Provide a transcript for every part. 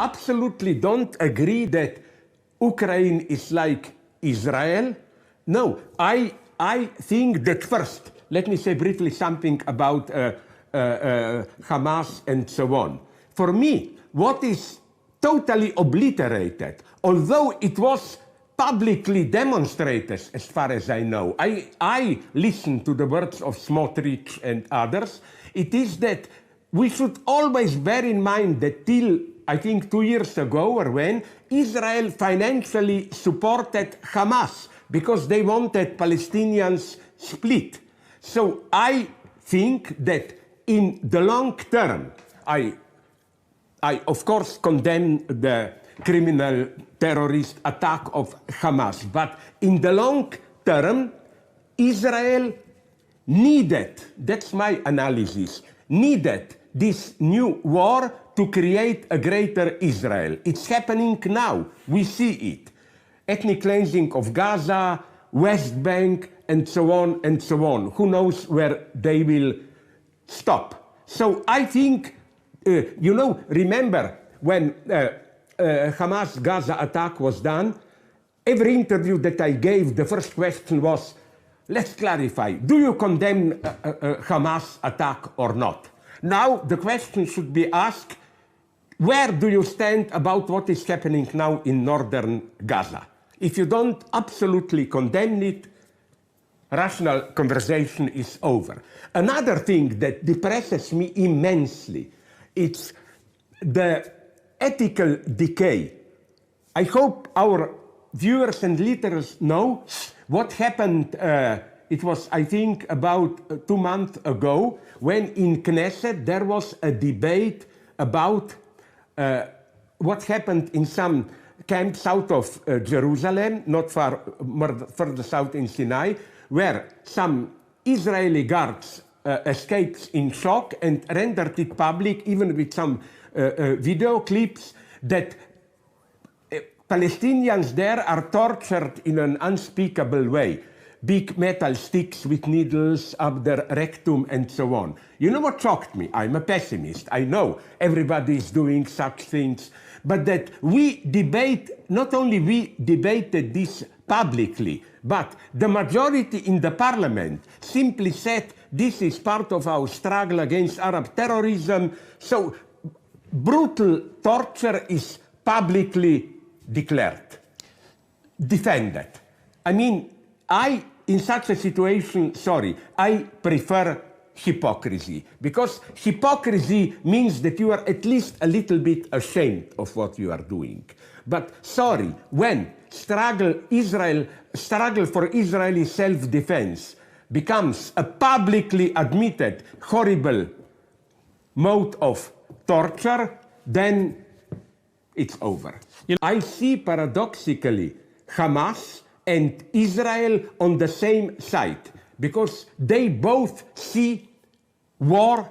absolutely don't agree that Ukraine is like Israel. No, I think that first, let me say briefly something about Hamas and so on. For me, what is totally obliterated, although it was publicly demonstrated, as far as I know, I listen to the words of Smotrich and others, it is that we should always bear in mind that till, I think 2 years ago or when, Israel financially supported Hamas because they wanted Palestinians split. So I think that in the long term, I of course condemn the criminal terrorist attack of Hamas, but in the long term, Israel needed, that's my analysis, needed this new war to create a greater Israel. It's happening now. We see it. Ethnic cleansing of Gaza, West Bank, and so on and so on. Who knows where they will stop? So I think, remember when Hamas Gaza attack was done, every interview that I gave, the first question was, let's clarify, do you condemn Hamas attack or not? Now the question should be asked, where do you stand about what is happening now in northern Gaza? If you don't absolutely condemn it, rational conversation is over. Another thing that depresses me immensely, it's the ethical decay. I hope our viewers and listeners know what happened. It was, I think, about 2 months ago when in Knesset there was a debate about what happened in some camp south of Jerusalem, not far further south in Sinai, where some Israeli guards escaped in shock and rendered it public, even with some video clips, that Palestinians there are tortured in an unspeakable way. Big metal sticks with needles up their rectum and so on. You know what shocked me? I'm a pessimist. I know everybody is doing such things, but that we debate, not only we debated this publicly, but the majority in the parliament simply said this is part of our struggle against Arab terrorism. So brutal torture is publicly declared, defended. I mean, in such a situation, I prefer hypocrisy, because hypocrisy means that you are at least a little bit ashamed of what you are doing. But when struggle for Israeli self-defense becomes a publicly admitted horrible mode of torture, then it's over. I see paradoxically Hamas and Israel on the same side, because they both see war,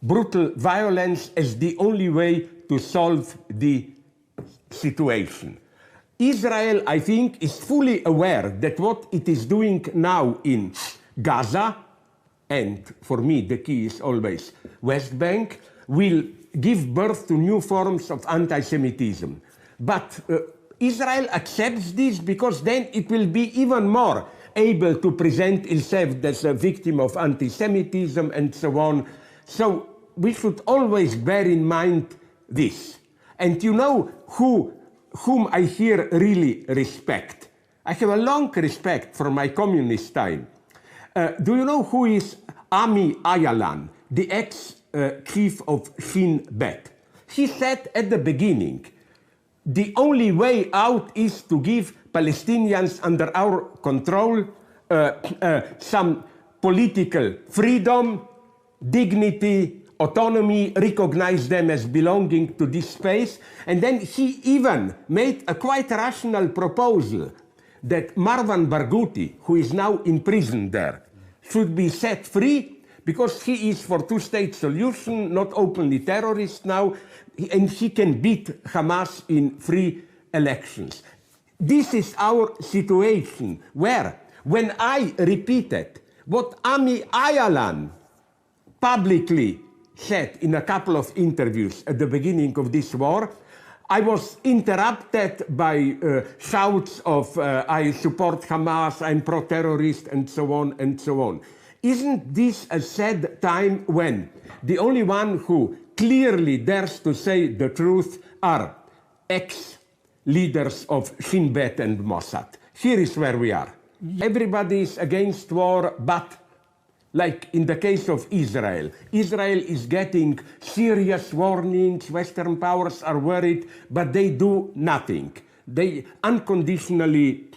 brutal violence as the only way to solve the situation. Israel, I think, is fully aware that what it is doing now in Gaza, and for me the key is always West Bank, will give birth to new forms of anti-Semitism. But Israel accepts this because then it will be even more able to present itself as a victim of anti-Semitism and so on. So we should always bear in mind this. And you know whom I here really respect? I have a long respect for my communist time. Do you know who is Ami Ayalan, the ex-chief of Shin Bet? He said at the beginning, the only way out is to give Palestinians under our control some political freedom, dignity, autonomy, recognize them as belonging to this space. And then he even made a quite rational proposal that Marwan Barghouti, who is now in prison there, should be set free because he is for two-state solution, not openly terrorist now, and he can beat Hamas in free elections. This is our situation where, when I repeated what Ami Ayalan publicly said in a couple of interviews at the beginning of this war, I was interrupted by shouts of I support Hamas, I'm pro-terrorist, and so on and so on. Isn't this a sad time when the only one who clearly dares to say the truth are ex-leaders of Shin Bet and Mossad? Here is where we are. Everybody is against war, but like in the case of Israel, Israel is getting serious warnings, Western powers are worried, but they do nothing. They unconditionally,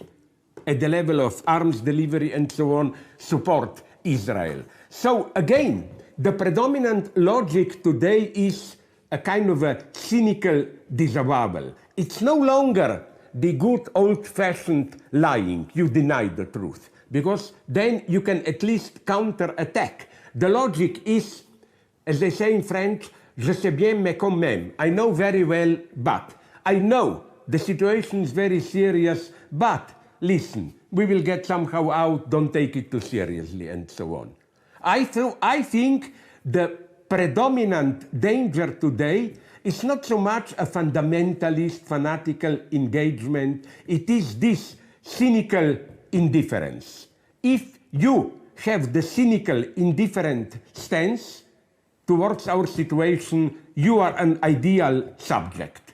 at the level of arms delivery and so on, support Israel. So again, the predominant logic today is a kind of a cynical disavowal. It's no longer the good old-fashioned lying, you deny the truth, because then you can at least counter-attack. The logic is, as they say in French, je sais bien mais quand même. I know very well, but. I know the situation is very serious, but listen, we will get somehow out, don't take it too seriously, and so on. I think the predominant danger today is not so much a fundamentalist, fanatical engagement, it is this cynical indifference. If you have the cynical, indifferent stance towards our situation, you are an ideal subject.